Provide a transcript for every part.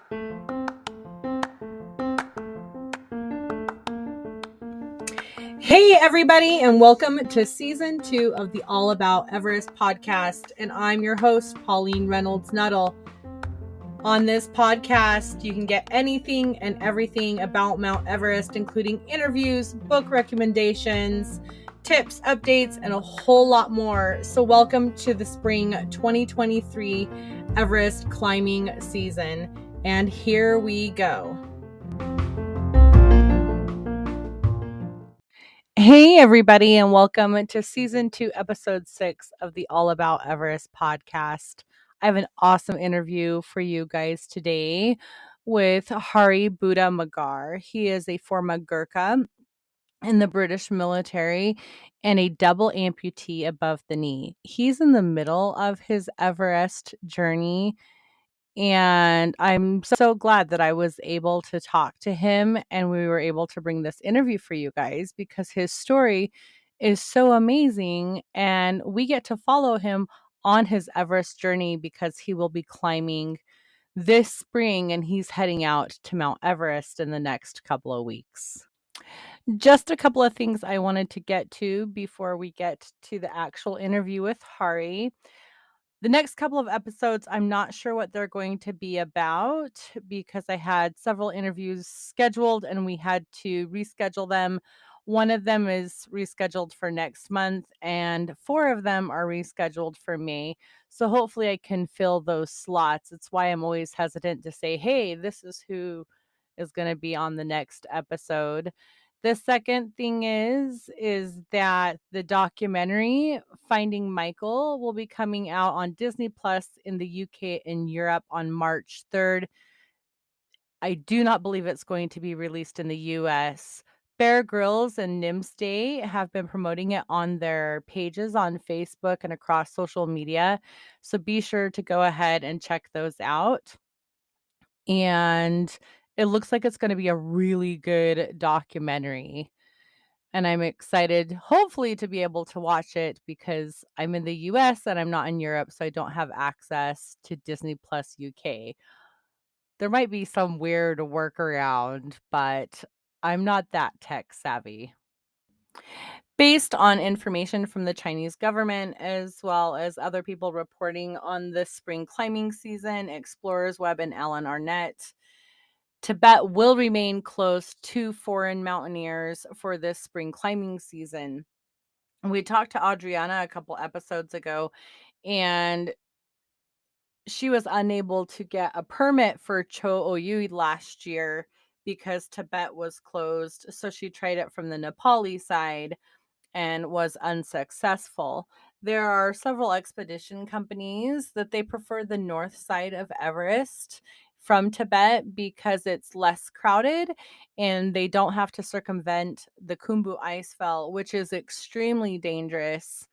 Hey, everybody, and welcome to season 2 of the All About Everest podcast. And I'm your host, Pauline Reynolds Nuttall. On this podcast, you can get anything and everything about Mount Everest, including interviews, book recommendations, tips, updates, and a whole lot more. So welcome to the spring 2023 Everest climbing season. And here we go. Hey, everybody, and welcome to season 2, episode 6 of the All About Everest podcast. I have an awesome interview for you guys today with Hari Budha Magar. He is a former Gurkha in the British military and a double amputee above the knee. He's in the middle of his Everest journey. And I'm so glad that I was able to talk to him and we were able to bring this interview for you guys because his story is so amazing. And we get to follow him on his Everest journey because he will be climbing this spring and he's heading out to Mount Everest in the next couple of weeks. Just a couple of things I wanted to get to before we get to the actual interview with Hari. The next couple of episodes, I'm not sure what they're going to be about because I had several interviews scheduled and we had to reschedule them. One of them is rescheduled for next month, and 4 of them are rescheduled for May. So hopefully I can fill those slots. It's why I'm always hesitant to say, hey, this is who is going to be on the next episode. The second thing is that the documentary Finding Michael will be coming out on Disney Plus in the UK and Europe on March 3rd. I do not believe it's going to be released in the US. Bear Grylls and Nims Day have been promoting it on their pages on Facebook and across social media. So be sure to go ahead and check those out. And it looks like it's going to be a really good documentary. And I'm excited, hopefully, to be able to watch it because I'm in the US and I'm not in Europe, so I don't have access to Disney Plus UK. There might be some weird workaround, but I'm not that tech savvy. Based on information from the Chinese government, as well as other people reporting on the spring climbing season, Explorers Web and Alan Arnett, Tibet will remain closed to foreign mountaineers for this spring climbing season. We talked to Adriana a couple episodes ago, and she was unable to get a permit for Cho Oyu last year because Tibet was closed. So she tried it from the Nepali side and was unsuccessful. There are several expedition companies that they prefer the north side of Everest from Tibet because it's less crowded and they don't have to circumvent the Khumbu Icefell, which is extremely dangerous.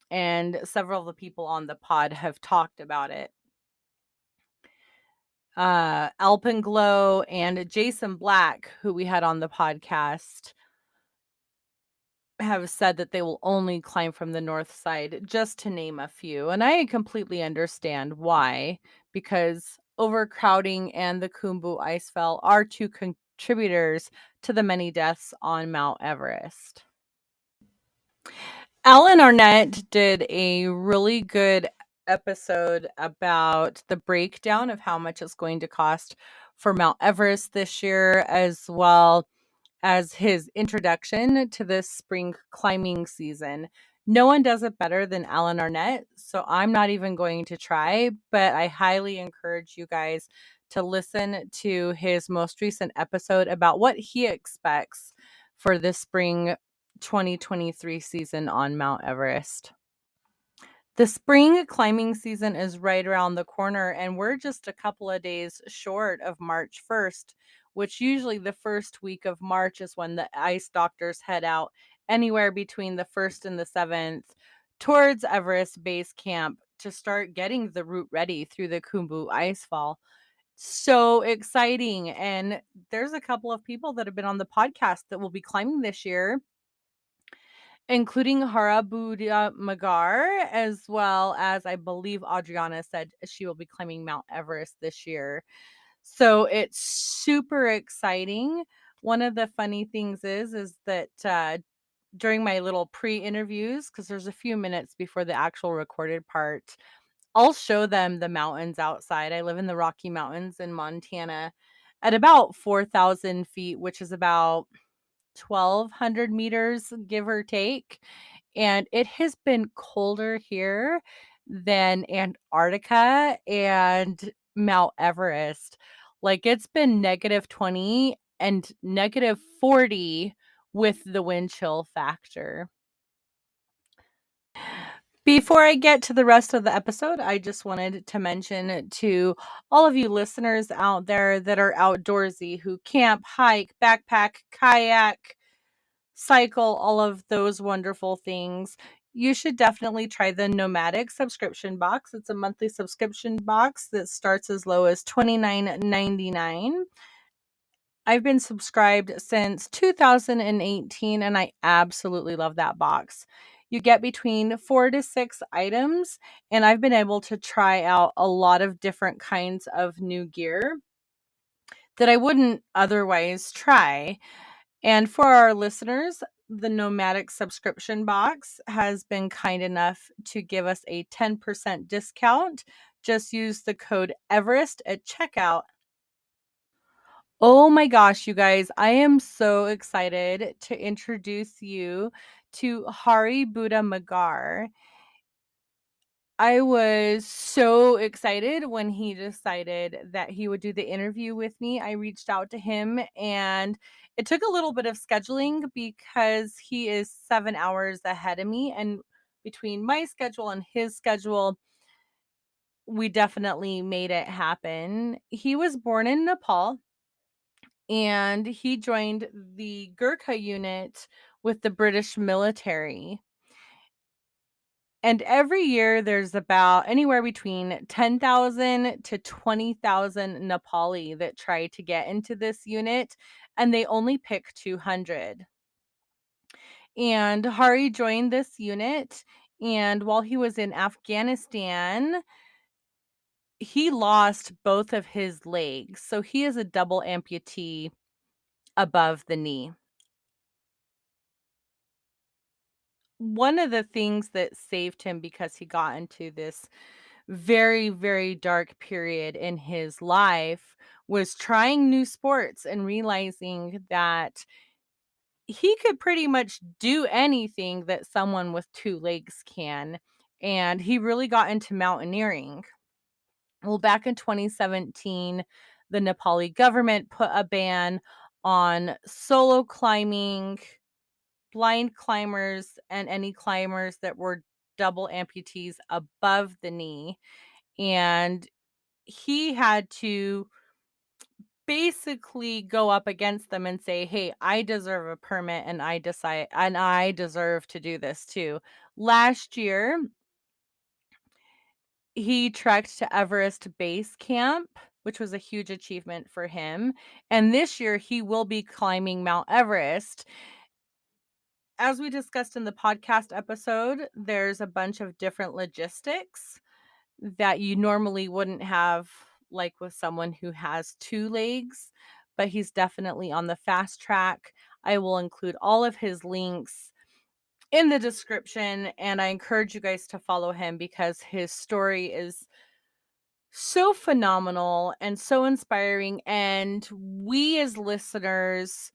And several of the people on the pod have talked about it. Alpenglow and Jason Black, who we had on the podcast, have said that they will only climb from the north side, just to name a few. And I completely understand why, because overcrowding and the Khumbu Icefell are 2 contributors to the many deaths on Mount Everest. Alan Arnett did a really good episode about the breakdown of how much it's going to cost for Mount Everest this year, as well as his introduction to this spring climbing season. No one does it better than Alan Arnett, so I'm not even going to try, but I highly encourage you guys to listen to his most recent episode about what he expects for this spring 2023 season on Mount Everest. The spring climbing season is right around the corner, and we're just a couple of days short of March 1st, which usually the first week of March is when the ice doctors head out anywhere between the 1st and the 7th towards Everest Base Camp to start getting the route ready through the Khumbu Icefall. So exciting. And there's a couple of people that have been on the podcast that will be climbing this year, including Hari Budha Magar, as well as I believe Adriana said she will be climbing Mount Everest this year. So it's super exciting. One of the funny things is that during my little pre-interviews, because there's a few minutes before the actual recorded part, I'll show them the mountains outside. I live in the Rocky Mountains in Montana at about 4,000 feet, which is about 1,200 meters, give or take. And it has been colder here than Antarctica and Mount Everest. Like it's been -20 and -40 with the wind chill factor. Before I get to the rest of the episode, I just wanted to mention to all of you listeners out there that are outdoorsy, who camp, hike, backpack, kayak, cycle, all of those wonderful things, you should definitely try the Nomadic subscription box. It's a monthly subscription box that starts as low as $29.99. I've been subscribed since 2018 and I absolutely love that box. You get between 4 to 6 items, and I've been able to try out a lot of different kinds of new gear that I wouldn't otherwise try. And for our listeners, the Nomadic subscription box has been kind enough to give us a 10% discount. Just use the code Everest at checkout. Oh my gosh, you guys, I am so excited to introduce you to Hari Budha Magar. I was so excited when he decided that he would do the interview with me. I reached out to him and it took a little bit of scheduling because he is 7 hours ahead of me. And between my schedule and his schedule, we definitely made it happen. He was born in Nepal and he joined the Gurkha unit with the British military. And every year there's about anywhere between 10,000 to 20,000 Nepali that try to get into this unit, and they only pick 200. And Hari joined this unit, and while he was in Afghanistan, he lost both of his legs. So he is a double amputee above the knee. One of the things that saved him, because he got into this very, very dark period in his life, was trying new sports and realizing that he could pretty much do anything that someone with two legs can. And he really got into mountaineering. Well, back in 2017, the Nepali government put a ban on solo climbing, blind climbers, and any climbers that were double amputees above the knee. And he had to basically go up against them and say, "Hey, I deserve a permit and I deserve to do this too." Last year, he trekked to Everest Base Camp, which was a huge achievement for him. And this year he will be climbing Mount Everest. As we discussed in the podcast episode, there's a bunch of different logistics that you normally wouldn't have, like with someone who has two legs, but he's definitely on the fast track. I will include all of his links in the description, and I encourage you guys to follow him because his story is so phenomenal and so inspiring. And we as listeners,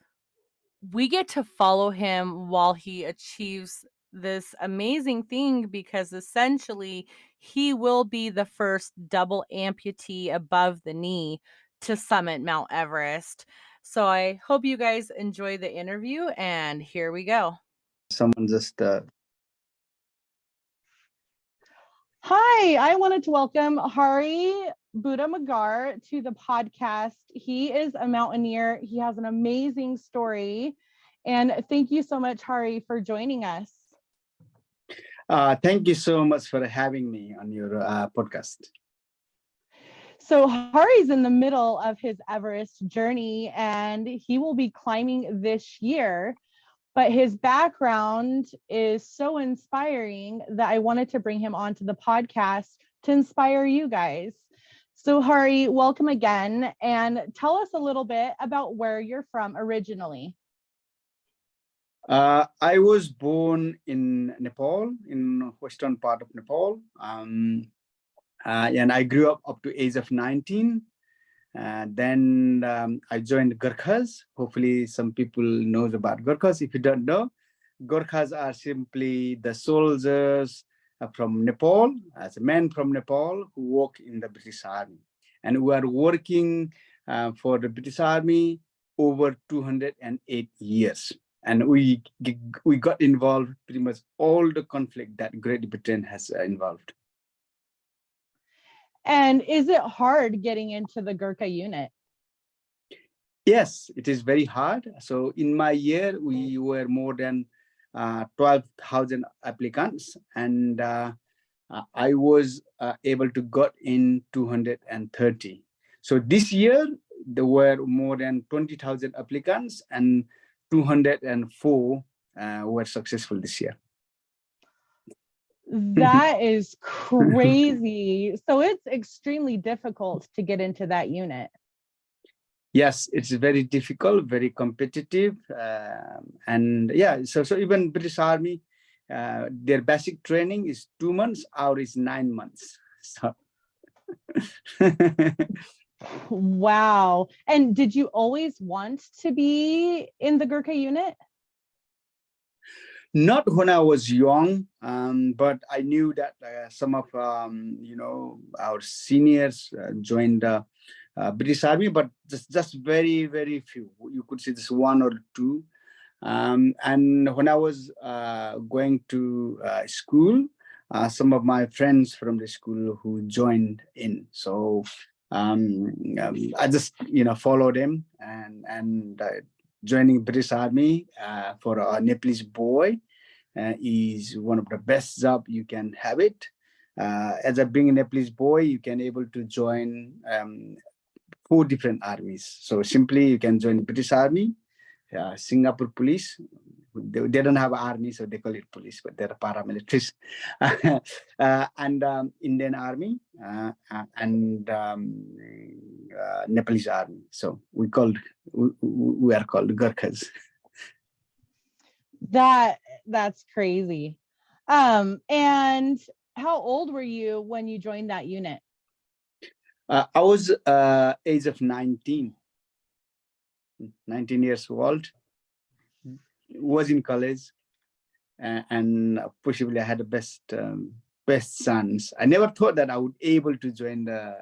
we get to follow him while he achieves this amazing thing, because essentially he will be the first double amputee above the knee to summit Mount Everest. So I hope you guys enjoy the interview, and here we go. Someone just Hi, I wanted to welcome Hari Budha Magar to the podcast. He is a mountaineer. He has an amazing story. And thank you so much, Hari, for joining us. thank you so much for having me on your podcast. So Hari's in the middle of his Everest journey, and he will be climbing this year. But his background is so inspiring that I wanted to bring him onto the podcast to inspire you guys. So, Hari, welcome again, and tell us a little bit about where you're from originally. I was born in Nepal, in western part of Nepal, and I grew up to age of 19. Then I joined Gurkhas. Hopefully, some people knows about Gurkhas. If you don't know, Gurkhas are simply the soldiers from Nepal, as men from Nepal who work in the British Army, and we are working for the British Army over 208 years. And we got involved pretty much all the conflict that Great Britain has involved. And is it hard getting into the Gurkha unit? Yes, it is very hard. So in my year, we were more than 12,000 applicants, and I was able to got in 230. So this year, there were more than 20,000 applicants, and 204 were successful this year. That is crazy. So it's extremely difficult to get into that unit. Yes, it's very difficult, very competitive, and yeah. So even British Army, their basic training is 2 months, ours is 9 months. So. Wow. And did you always want to be in the Gurkha unit? Not when I was young, but I knew that some of our seniors joined the British Army, but just very, very few. You could see just one or two. And when I was going to school, some of my friends from the school who joined in. So I just followed them and joining British Army for a Nepalese boy is one of the best job you can have it. As a being a Nepalese boy, you can able to join 4 different armies. So simply you can join British Army, Singapore Police. They don't have army, so they call it police, but they're paramilitaries. And Indian Army and Nepalese Army. So we are called Gurkhas. That's crazy. And how old were you when you joined that unit? I was age of 19 years old. Was in college, and possibly I had the best chance. I never thought that I would able to join the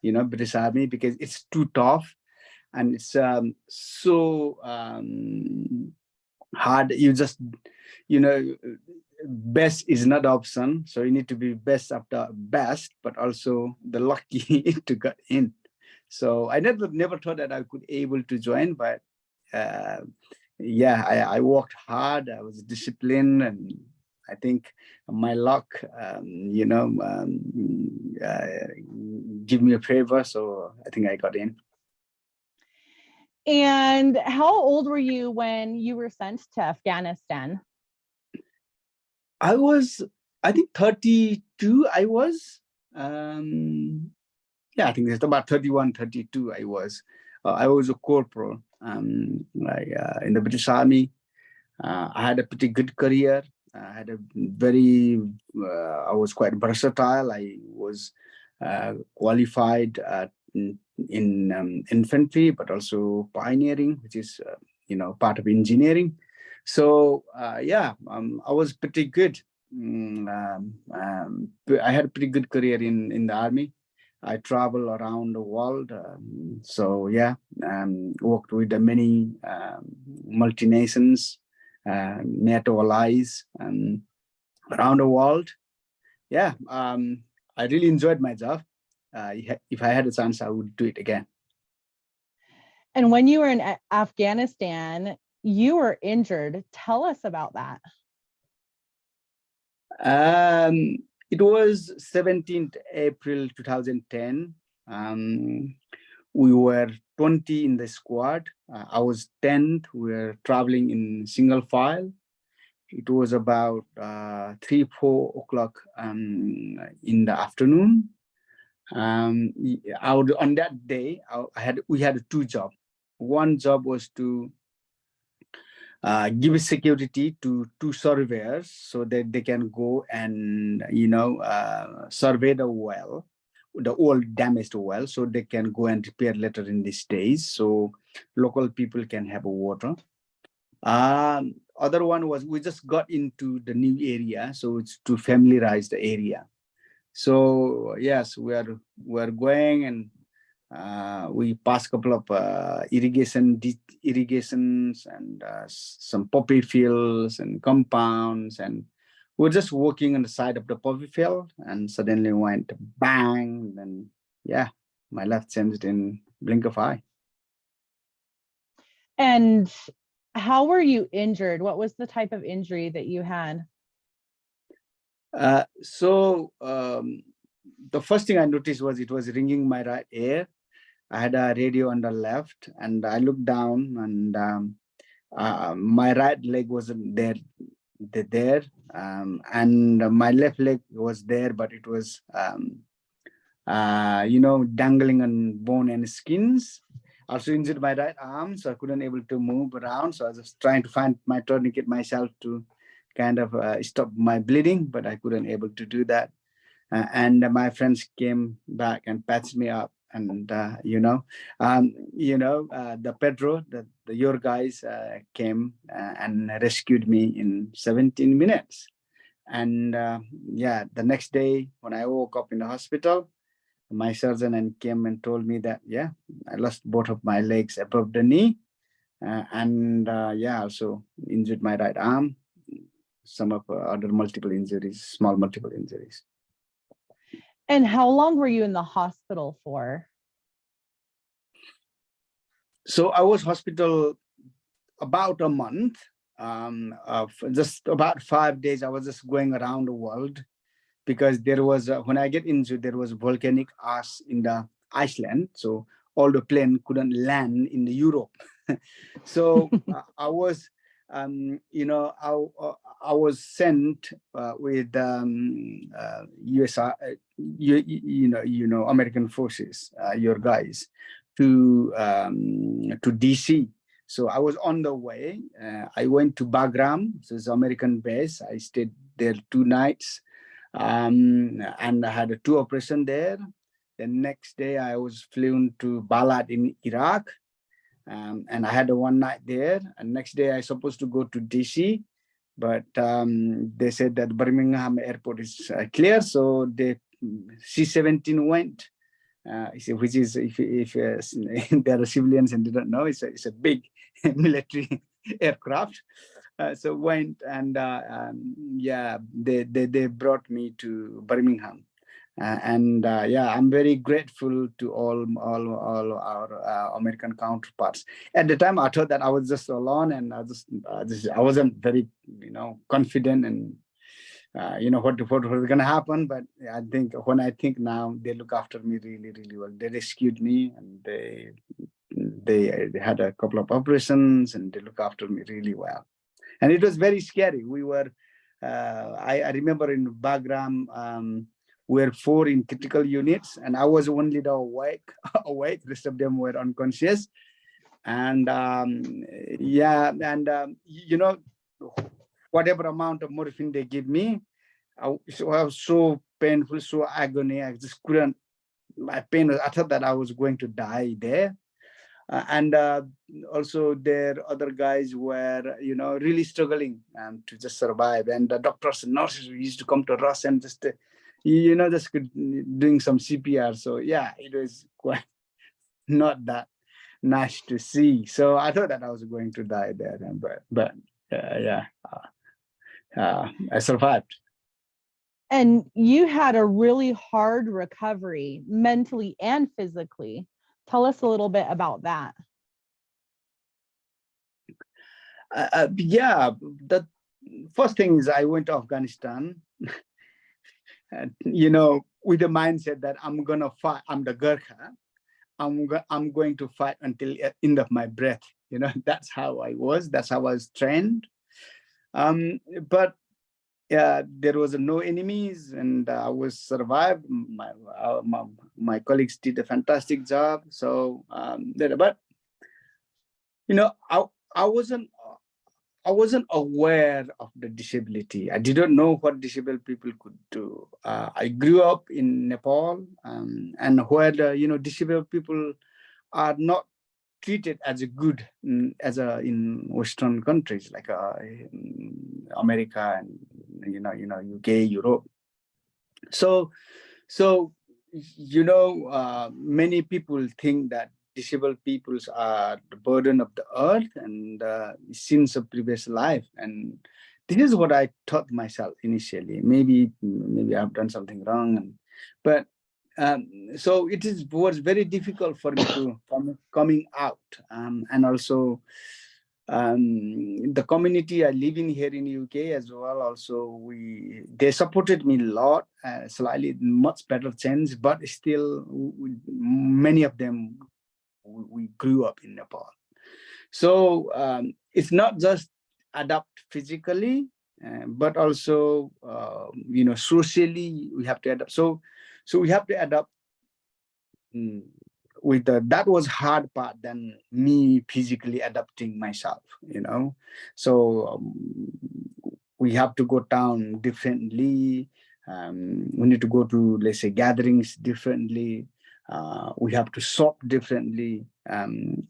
British Army, because it's too tough and it's so hard. You just best is not option, so you need to be best after best, but also the lucky to get in. So I never thought that I could able to join, but yeah, I worked hard. I was disciplined, and I think my luck, give me a favor. So I think I got in. And how old were you when you were sent to Afghanistan? I was, I think 32. I was, yeah, I think it's about 31, 32. I was a corporal in the British Army. I had a pretty good career. I had a I was quite versatile. I was qualified in infantry, but also pioneering, which is, part of engineering. So yeah, I was pretty good. I had a pretty good career in the army. I travel around the world. So yeah, worked with the many multinations, NATO allies around the world. Yeah, I really enjoyed my job. If I had a chance, I would do it again. And when you were in Afghanistan, you were injured. Tell us about that. It was 17th April 2010. We were 20 in the squad. I was 10th. We were traveling in single file. It was about 3-4 o'clock in the afternoon. On that day, we had two jobs. One job was to give security to two surveyors so that they can go and survey the well, the old damaged well, so they can go and repair later in these days, so local people can have water. Other one was we just got into the new area, so it's to familiarize the area. So yes, we are going, and we passed a couple of irrigations and some poppy fields and compounds, and we're just walking on the side of the poppy field, and suddenly went bang, and yeah, my life changed in blink of eye. And how were you injured? What was the type of injury that you had? The first thing I noticed was it was ringing my right ear. I had a radio on the left, and I looked down, and my right leg wasn't there, and my left leg was there, but it was dangling on bone and skins. Also injured my right arm, so I couldn't able to move around. So I was just trying to find my tourniquet myself to kind of stop my bleeding, but I couldn't able to do that. And my friends came back and patched me up, and the Pedro, your guys came and rescued me in 17 minutes. And the next day when I woke up in the hospital, my surgeon and came and told me that I lost both of my legs above the knee, and also injured my right arm, some of other multiple injuries, small multiple injuries. And how long were you in the hospital for? So I was hospital about a month, just about 5 days. I was just going around the world, because there was when I get injured, there was volcanic ash in the Iceland, so all the plane couldn't land in the Europe. So I was I was sent with US American forces, your guys, to DC. So I was on the way. I went to Bagram, so it's American base. I stayed there 2 nights. And I had 2 operations there. The next day I was flown to Balad in Iraq, and I had 1 night there. And next day I supposed to go to DC, but they said that Birmingham airport is clear, so the C-17 went, which is, if there are civilians and they don't know, it's a big military aircraft. So went, and they brought me to Birmingham, I'm very grateful to all our American counterparts. At the time, I thought that I was just alone, and I wasn't very confident, and what was going to happen. But I think when I think now, they look after me really, really well. They rescued me, and they had a couple of operations, and they look after me really well. And it was very scary. We were, I remember in Bagram, we were 4 in critical units, and I was only the awake. The rest of them were unconscious. And whatever amount of morphine they give me, I was so painful, so agony. I just couldn't. My pain was. I thought that I was going to die there. And also there other guys were really struggling to just survive, and the doctors and nurses used to come to us and just just doing some CPR. So it was quite not that nice to see. So I thought that I was going to die there, but I survived. And you had a really hard recovery, mentally and physically. Tell us a little bit about that. The first thing is I went to Afghanistan, and, with the mindset that I'm gonna fight. I'm the Gurkha. I'm going to fight until the end of my breath. That's how I was. That's how I was trained. But there was no enemies, and I was survived. My colleagues did a fantastic job. So, but you know, I wasn't aware of the disability. I didn't know what disabled people could do. I grew up in Nepal, and where disabled people are not treated as a good as a in Western countries like in America and UK, Europe. So so many people think that disabled peoples are the burden of the earth and sins of previous life, and this is what I thought myself initially. Maybe I've done something wrong, but so was very difficult for me to coming out, and also the community I live in here in UK as well. Also, they supported me a lot, slightly much better chance, but still, many of them we grew up in Nepal. So it's not just adapt physically, but also socially we have to adapt. So we have to adapt. That was hard part than me physically adapting myself. So we have to go down differently. We need to go to, let's say, gatherings differently. We have to shop differently.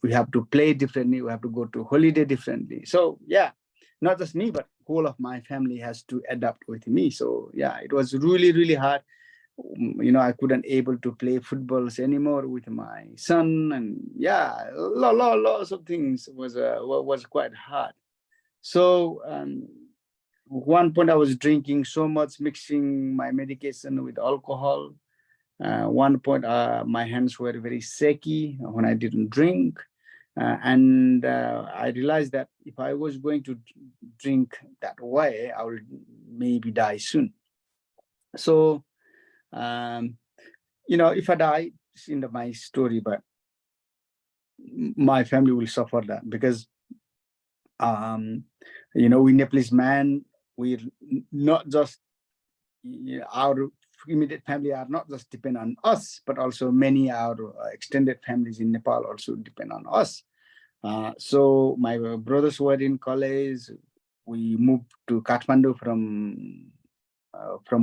We have to play differently. We have to go to holiday differently. So yeah, not just me, but whole of my family has to adapt with me. So yeah, it was really, really hard. I couldn't able to play footballs anymore with my son, and yeah, lots of things was quite hard. So one point I was drinking so much, mixing my medication with alcohol. One point my hands were very shaky when I didn't drink. And I realized that if I was going to drink that way, I would maybe die soon. So if I die, it's in my story, but my family will suffer that because, we Nepalese man, we're not just, our immediate family are not just depend on us, but also many our extended families in Nepal also depend on us. So my brothers were in college. We moved to Kathmandu from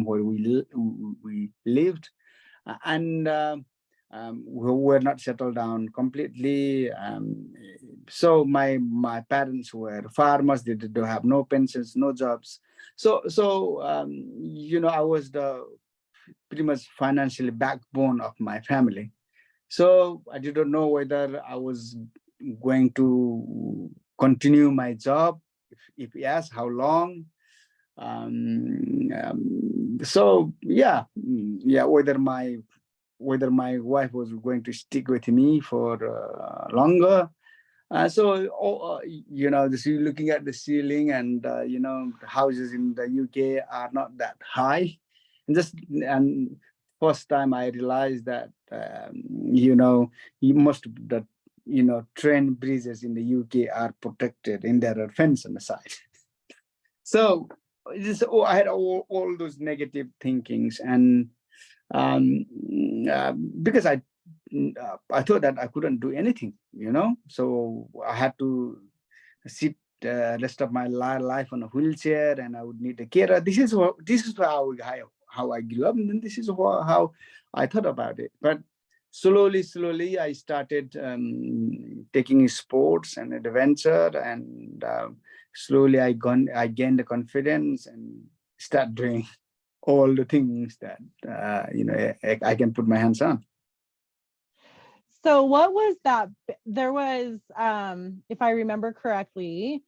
where we lived. And we were not settled down completely. So my parents were farmers. They did have no pensions, no jobs. So I was the pretty much financially backbone of my family. So I didn't know whether I was going to continue my job. If yes, how long? So yeah, whether my wife was going to stick with me for longer. This, looking at the ceiling, and houses in the UK are not that high, and first time I realized that most of the train bridges in the UK are protected, and there are fence on the side. So I had all those negative thinkings, and because I thought that I couldn't do anything, so I had to sit rest of my life on a wheelchair, and I would need a carer. This is how I grew up, and then this is how I thought about it. But slowly I started taking sports and adventure, and slowly I gained the confidence and start doing all the things that I can put my hands on. So what was that? There was, if I remember correctly,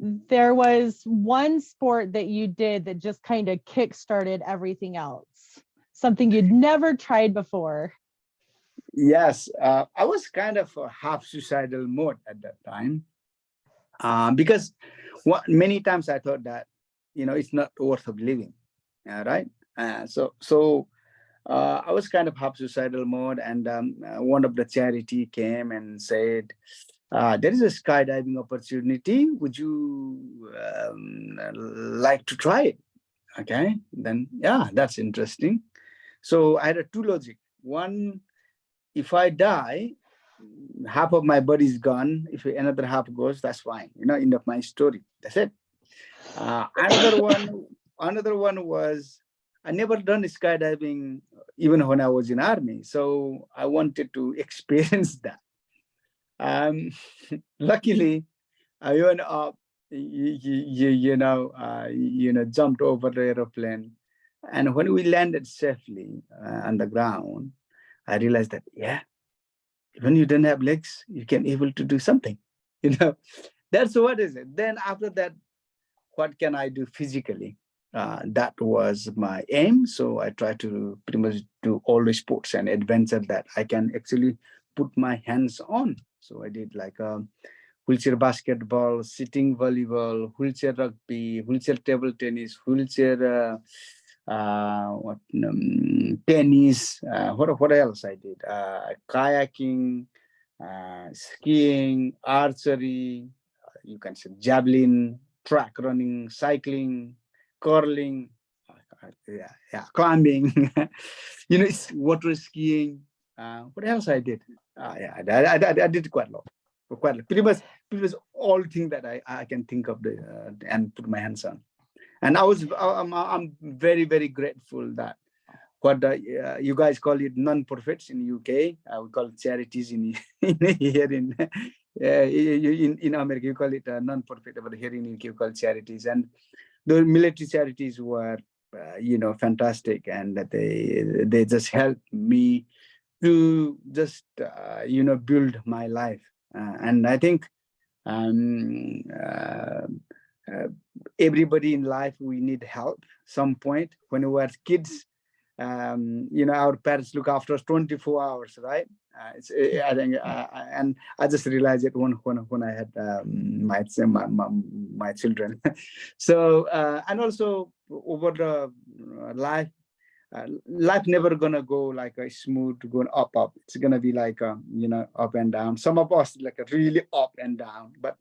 there was one sport that you did that just kind of kick-started everything else, something you'd never tried before. Yes, I was kind of a half suicidal mode at that time, because many times I thought that it's not worth of living, right? So I was kind of half suicidal mode, and one of the charity came and said, there is a skydiving opportunity. Would you like to try it? Okay, then yeah, that's interesting. So I had a two logic. One, if I die, half of my body is gone. If another half goes, that's fine. End of my story. That's it. Another one was I never done skydiving even when I was in army. So I wanted to experience that. Um, luckily, I went up, jumped over the aeroplane. And when we landed safely on the ground, I realized that, yeah, when you don't have legs, you can able to do something. You know, that's what is it. Then after that, what can I do physically? That was my aim. So I try to pretty much do all the sports and adventure that I can actually put my hands on. So I did like wheelchair basketball, sitting volleyball, wheelchair rugby, wheelchair table tennis, wheelchair tennis. What else I did? Kayaking, skiing, archery. You can say javelin, track running, cycling, curling, climbing. It's water skiing. What else I did? Yeah, I did quite a lot. Pretty much all things that I can think of and put my hands on. And I'm very very grateful that what you guys call it non-profits in UK, we call it charities here in America. You call it non-profit, but here in UK you call it charities. And the military charities were fantastic, and that they just helped me to just build my life. And I think um, uh, uh, everybody in life, we need help some point. When we were kids, our parents look after us 24 hours, right? I think, and I just realized it when I had my children. So and also over the life never gonna go like a smooth going up. It's gonna be like up and down. Some of us like a really up and down. But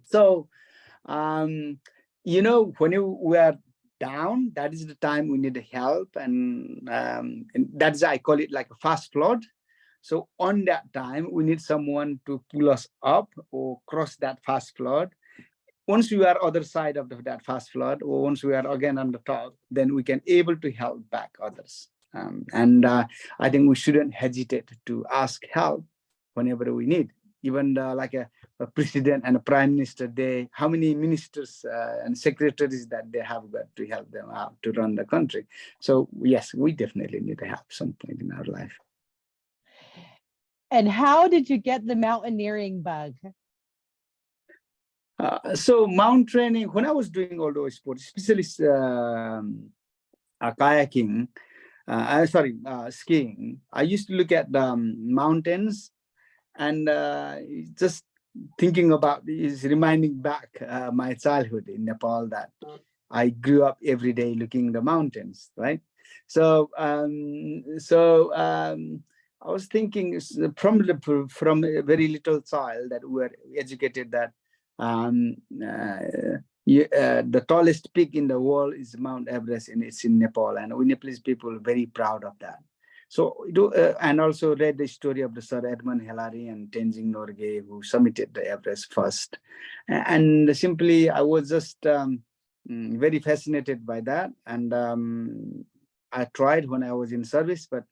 so um, when you were down, that is the time we need help, and that's I call it like a fast flood. So on that time, we need someone to pull us up or cross that fast flood. Once we are other side of that fast flood, or once we are again on the top, then we can able to help back others. And I think we shouldn't hesitate to ask help whenever we need. Even like a president and a prime minister, how many ministers and secretaries that they have got to help them out to run the country. So yes, we definitely need to help some point in our life. And how did you get the mountaineering bug? So mount training, when I was doing all those sports, especially kayaking, skiing, I used to look at the mountains and just thinking about is reminding back my childhood in Nepal, that I grew up every day looking the mountains, right? So I was thinking from a very little child that we were educated that the tallest peak in the world is Mount Everest, and it's in Nepal, and we Nepalese people are very proud of that. So, and also read the story of the Sir Edmund Hillary and Tenzing Norgay, who summited the Everest first. And simply, I was just very fascinated by that. And I tried when I was in service, but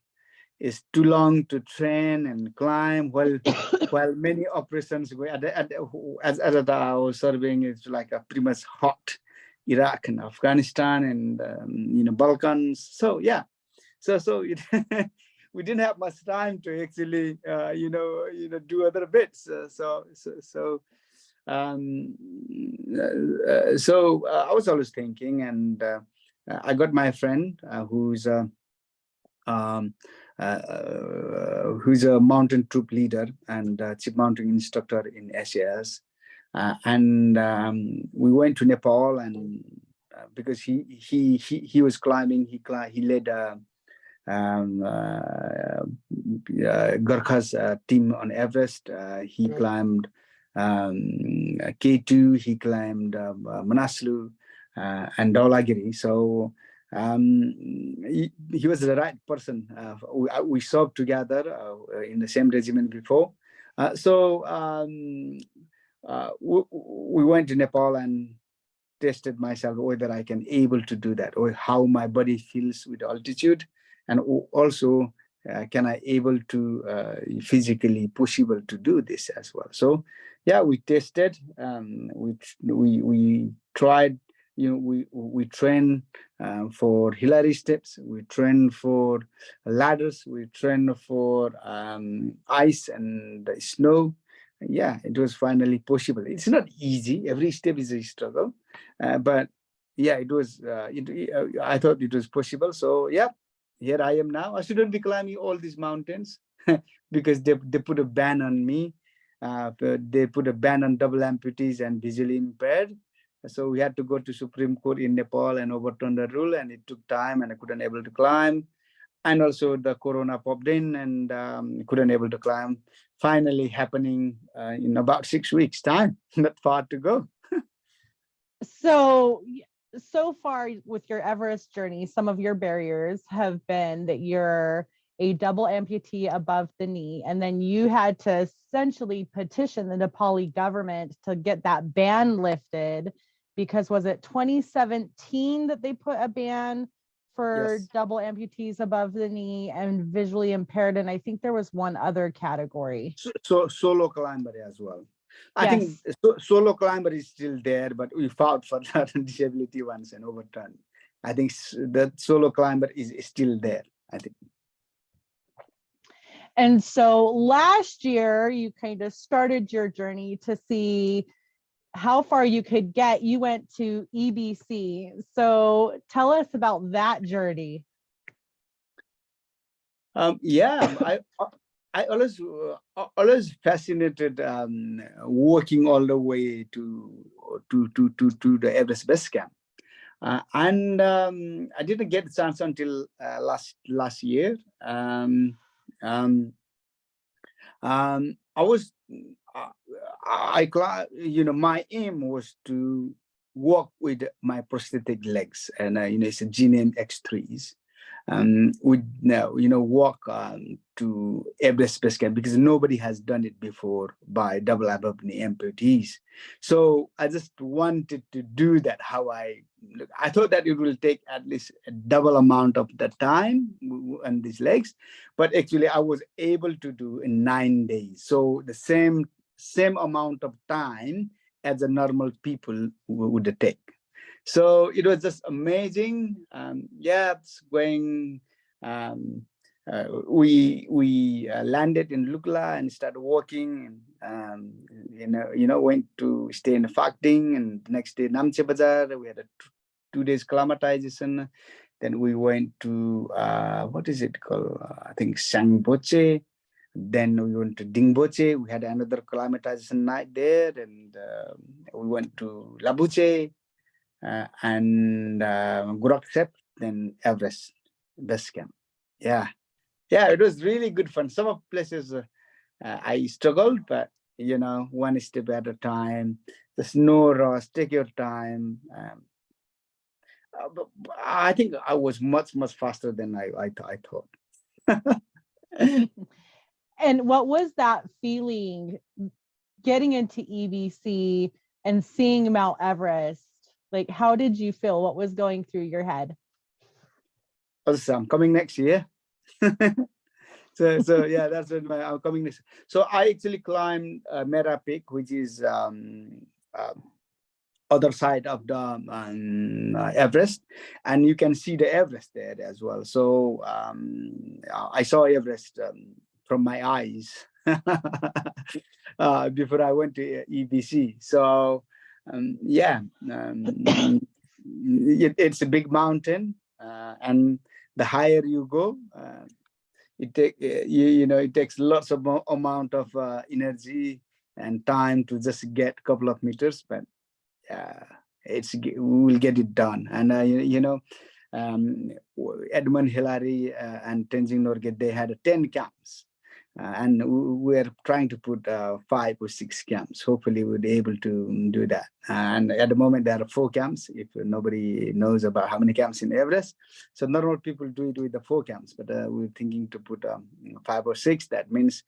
it's too long to train and climb. While many operations were as I was serving, it's like a pretty much hot Iraq and Afghanistan and Balkans. So yeah. So it, we didn't have much time to actually do other bits. So I was always thinking, and I got my friend who's um, who's a mountain troop leader and chief mountain instructor in SAS, and we went to Nepal, and because he was climbing, he led Gurkhas team on Everest. He climbed K2, he climbed Manaslu, and Dhaulagiri. So he was the right person. We served together in the same regiment before. We went to Nepal and tested myself whether I can able to do that, or how my body feels with altitude, and also can I able to physically possible to do this as well. So yeah, we tested. We tried. We train for Hillary steps. We train for ladders. We train for ice and snow. Yeah, it was finally possible. It's not easy. Every step is a struggle, but yeah, it was. I thought it was possible. So yeah, here I am now. I shouldn't be climbing all these mountains because they put a ban on me. They put a ban on double amputees and visually impaired. So we had to go to Supreme Court in Nepal and overturn the rule, and it took time, and I couldn't able to climb. And also the corona popped in, and couldn't able to climb. Finally happening in about 6 weeks time. Not far to go. So far with your Everest journey, some of your barriers have been that you're a double amputee above the knee, and then you had to essentially petition the Nepali government to get that ban lifted, because was it 2017 that they put a ban for Yes. double amputees above the knee and visually impaired, and I think there was one other category. So solo climber as well. I think Yes. solo climber is still there, but we fought for that disability ones and overturned. I think the solo climber is still there, I think. And so last year, you kind of started your journey to see how far you could get. You went to EBC. So tell us about that journey. Yeah, I always fascinated walking all the way to the Everest base camp. And I didn't get the chance until last year. I was, my aim was to walk with my prosthetic legs, and it's a GNM X3s. Would now walk to Everest base camp, because nobody has done it before by double above knee amputees. So I just wanted to do that. I thought that it will take at least a double amount of the time on these legs, but actually I was able to do in 9 days. So the same amount of time as the normal people would take. So it was just amazing. It's going. We landed in Lukla and started walking. Went to stay in Fakting, and the next day Namche Bazar. We had a 2 days acclimatization. Then we went to what is it called? I think Sangboche. Then we went to Dingboche. We had another acclimatization night there, and we went to Labuche. And Gurkha, then Everest base camp. Yeah, it was really good fun. Some of places I struggled, but one step at a time. There's no rush. Take your time. But I think I was much faster than I thought. And what was that feeling getting into EBC and seeing Mount Everest? Like, how did you feel? What was going through your head? I'm coming next year. so yeah, that's when I'm coming next. So I actually climbed Mera Peak, which is other side of the Everest, and you can see the Everest there as well. So I saw Everest from my eyes before I went to EBC. So it's a big mountain, and the higher you go, it takes lots of amount of energy and time to just get a couple of meters, but we will get it done. And Edmund Hillary and Tenzing Norgay, they had 10 camps. and we're trying to put 5 or 6 camps. Hopefully we'll be able to do that. And at the moment there are 4 camps, if nobody knows about how many camps in Everest. So normal people do it with the 4 camps, but we're thinking to put 5 or 6. That means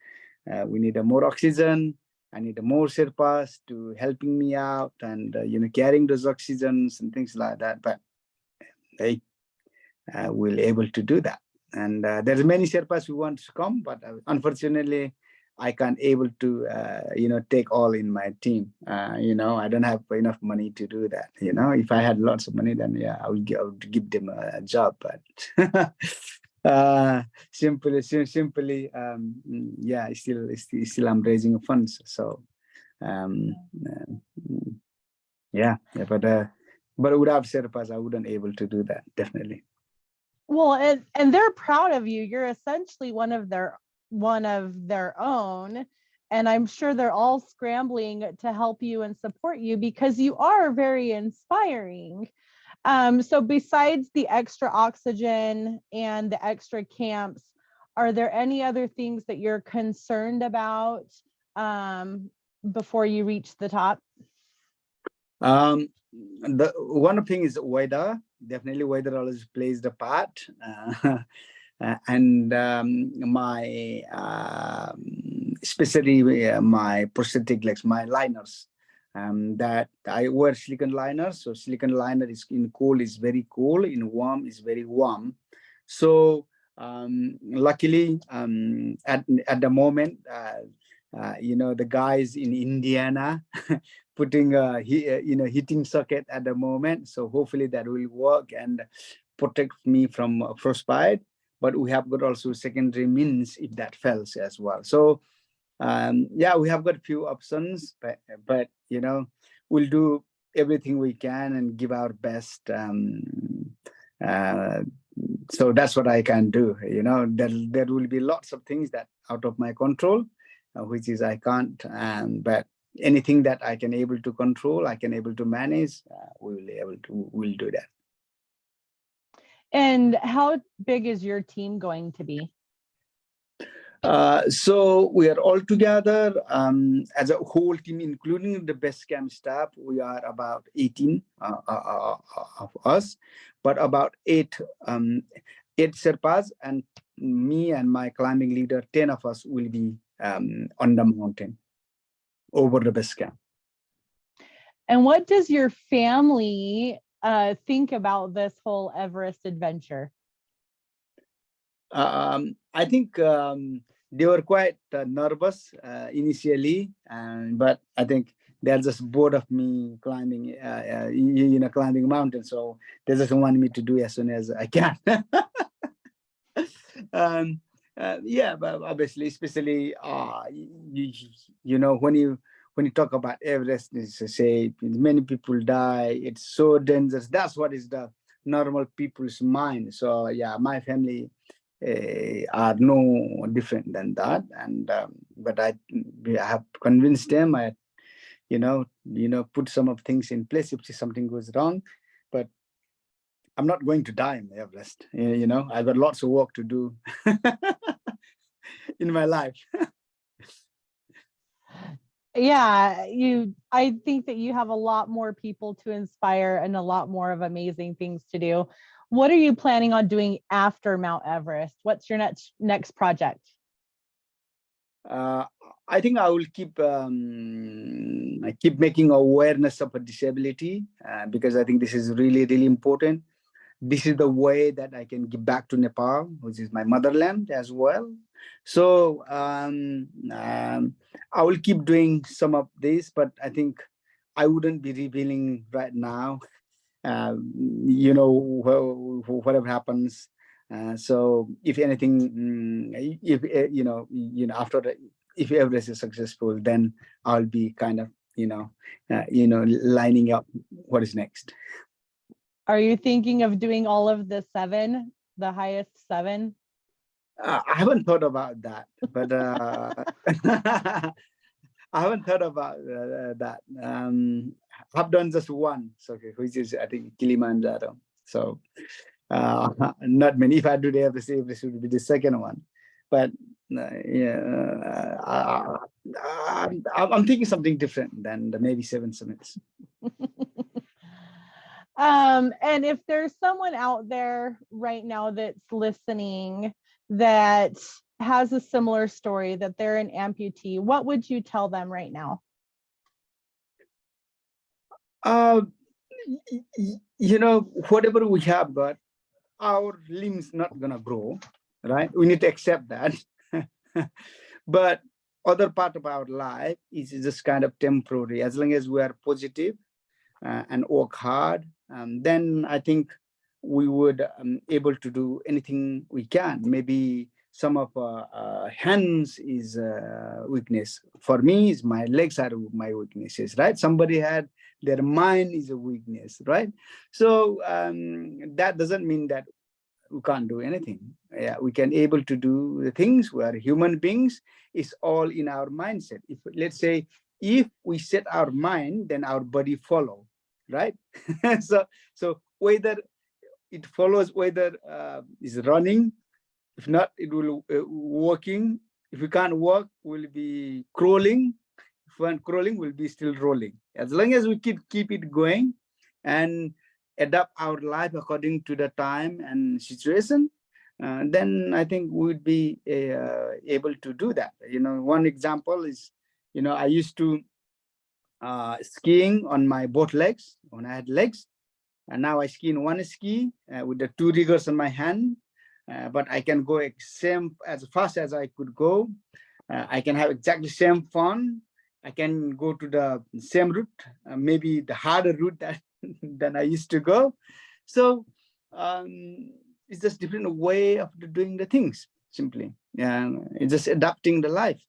we need more oxygen. I need more Sherpas to helping me out and carrying those oxygens and things like that. But hey, we'll able to do that. And there's many Sherpas who want to come, but unfortunately, I can't able to take all in my team. I don't have enough money to do that. If I had lots of money, then yeah, I would give them a job. But simply, yeah, still I'm raising funds. So yeah, but without Sherpas, I wouldn't able to do that, definitely. Well, and they're proud of you. You're essentially one of their own, and I'm sure they're all scrambling to help you and support you because you are very inspiring. So besides the extra oxygen and the extra camps, are there any other things that you're concerned about before you reach the top? The one thing is weather. Definitely weather always plays the part. And my especially my prosthetic legs, my liners, that I wear silicone liners. So silicone liner is in cold is very cold, in warm is very warm. So luckily at the moment the guys in Indiana putting heating socket at the moment, so hopefully that will work and protect me from frostbite. But we have got also secondary means if that fails as well. So yeah, we have got a few options, but we'll do everything we can and give our best. So that's what I can do. There will be lots of things that out of my control, which is I can't. But anything that I can able to control, I can able to manage. We'll do that. And how big is your team going to be? So we are all together as a whole team, including the best camp staff. We are about 18 of us, but about eight Sherpas, and me and my climbing leader, 10 of us will be on the mountain over the base camp. And what does your family think about this whole Everest adventure? I think they were quite nervous initially, but I think they're just bored of me climbing, climbing mountains. So they just want me to do as soon as I can. Yeah, but obviously, especially when you talk about Everest, it's to say many people die. It's so dangerous. That's what is the normal people's mind. So yeah, my family are no different than that. And but I have convinced them. I put some of things in place if something goes wrong, but I'm not going to die in Everest. I've got lots of work to do in my life. Yeah, I think that you have a lot more people to inspire and a lot more of amazing things to do. What are you planning on doing after Mount Everest? What's your next project? I think I will keep making awareness of a disability because I think this is really, really important. This is the way that I can give back to Nepal, which is my motherland as well. So I will keep doing some of this, but I think I wouldn't be revealing right now. Whatever happens. So if anything, if if Everest is successful, then I'll be kind of lining up what is next. Are you thinking of doing all of the highest 7? I haven't thought about that, but I haven't thought about that. I've done just one, which is I think Kilimanjaro. So not many. If I do the Everest would be the second one. but yeah, I'm thinking something different than the Navy 7 summits. And if there's someone out there right now that's listening that has a similar story, that they're an amputee, what would you tell them right now? Whatever we have got, our limbs not gonna grow, right? We need to accept that. But other part of our life is just kind of temporary. As long as we are positive and work hard, then I think we would able to do anything we can. Maybe some of hands is weakness. For me, is my legs are my weaknesses, right? Somebody had their mind is a weakness, right? So that doesn't mean that we can't do anything. Yeah, we can able to do the things. We are human beings. It's all in our mindset. If let's say if we set our mind, then our body follow, right? so whether it follows, whether is running, if not, it will walking. If we can't walk, we'll be crawling. If we're crawling, we'll be still rolling. As long as we keep it going and adapt our life according to the time and situation, then I think we'd be able to do that. One example is, I used to skiing on my both legs when I had legs, and now I ski in one ski with the two riggers on my hand. But I can go same as fast as I could go. I can have exactly same fun. I can go to the same route, maybe the harder route that than I used to go. So it's just different way of doing the things. Simply, it's just adapting the life.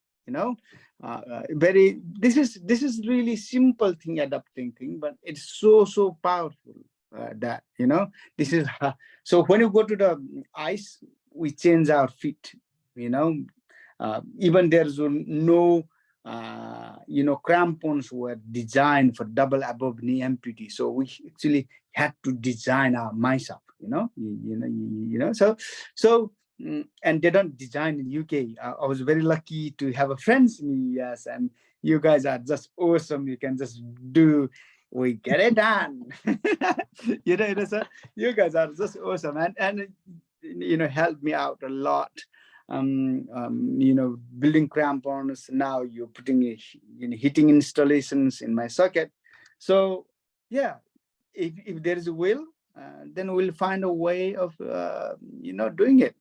This is really simple thing, adapting thing, but it's so powerful. That this is so when you go to the ice, we change our feet. Even there's no crampons were designed for double above knee amputee, so we actually had to design our myself. And they don't design in UK. I was very lucky to have a friends in the US, and you guys are just awesome. You can just do. We get it done. So you guys are just awesome, and helped me out a lot. Building crampons. Now you're putting heating installations in my socket. So yeah, if there is a will, then we'll find a way of doing it.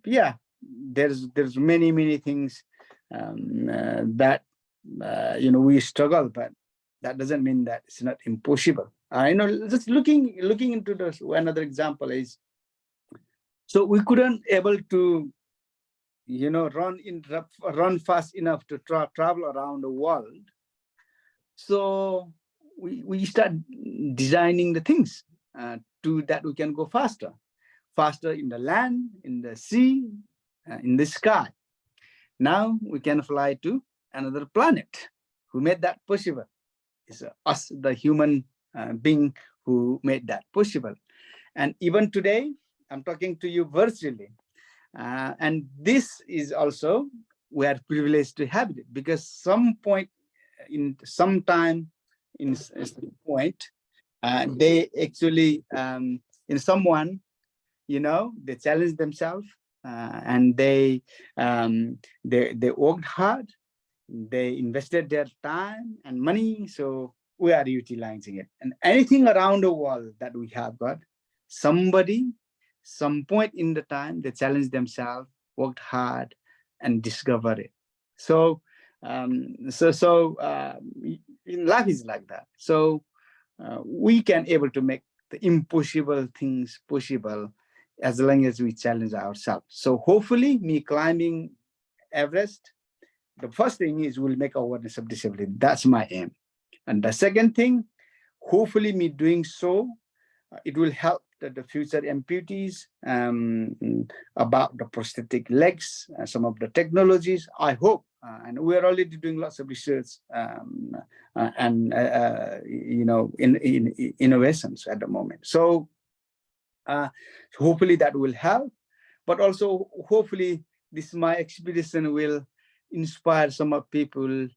Yeah, there's many things that we struggle, but that doesn't mean that it's not impossible. Just looking into this, another example is, so we couldn't able to run fast enough to travel around the world. So we start designing the things to that we can go faster in the land, in the sea, in the sky. Now we can fly to another planet. Who made that possible? It's us, the human being, who made that possible. And even today, I'm talking to you virtually. And this is also, we are privileged to have it, because some point, in some time, in some point, they actually, in someone, they challenge themselves, and they worked hard. They invested their time and money, so we are utilizing it. And anything around the world that we have got, somebody, some point in the time, they challenge themselves, worked hard, and discovered it. So, life is like that. So we can able to make the impossible things possible as long as we challenge ourselves. So hopefully, me climbing Everest, the first thing is we'll make awareness of disability. That's my aim. And the second thing, hopefully me doing so, it will help the future amputees about the prosthetic legs, some of the technologies, I hope. And we're already doing lots of research and in innovations at the moment. So hopefully that will help. but also hopefully my expedition will inspire some of people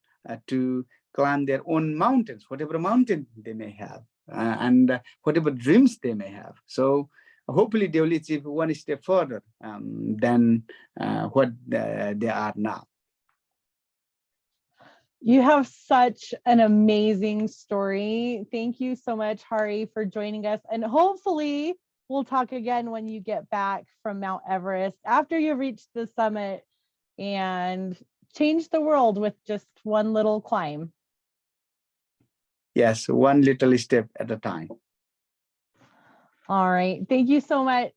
to climb their own mountains, whatever mountain they may have, and whatever dreams they may have. So hopefully they will achieve one step further than what they are now. You have such an amazing story. Thank you so much, Hari, for joining us. And hopefully we'll talk again when you get back from Mount Everest after you've reached the summit and change the world with just one little climb. Yes, one little step at a time. All right. Thank you so much.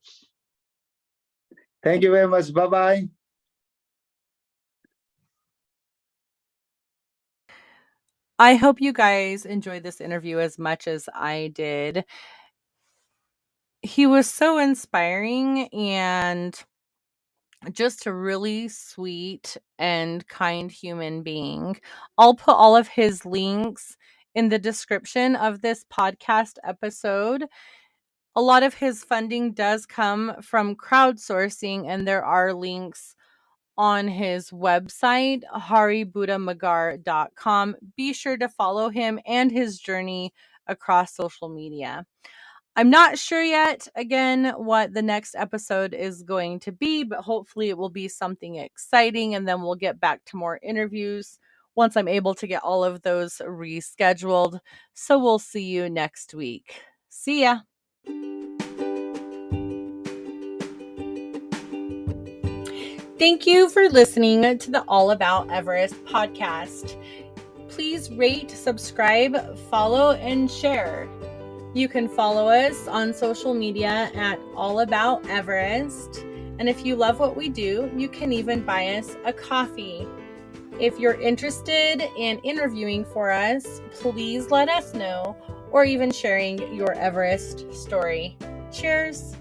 Thank you very much. Bye-bye. I hope you guys enjoyed this interview as much as I did. He was so inspiring and just a really sweet and kind human being. I'll put all of his links in the description of this podcast episode. A lot of his funding does come from crowdsourcing, and there are links on his website, haribudamagar.com. Be sure to follow him and his journey across social media. I'm not sure yet, again, what the next episode is going to be, but hopefully it will be something exciting, and then we'll get back to more interviews once I'm able to get all of those rescheduled. So we'll see you next week. See ya. Thank you for listening to the All About Everest podcast. Please rate, subscribe, follow, and share. You can follow us on social media at All About Everest. And if you love what we do, you can even buy us a coffee. If you're interested in interviewing for us, please let us know, or even sharing your Everest story. Cheers.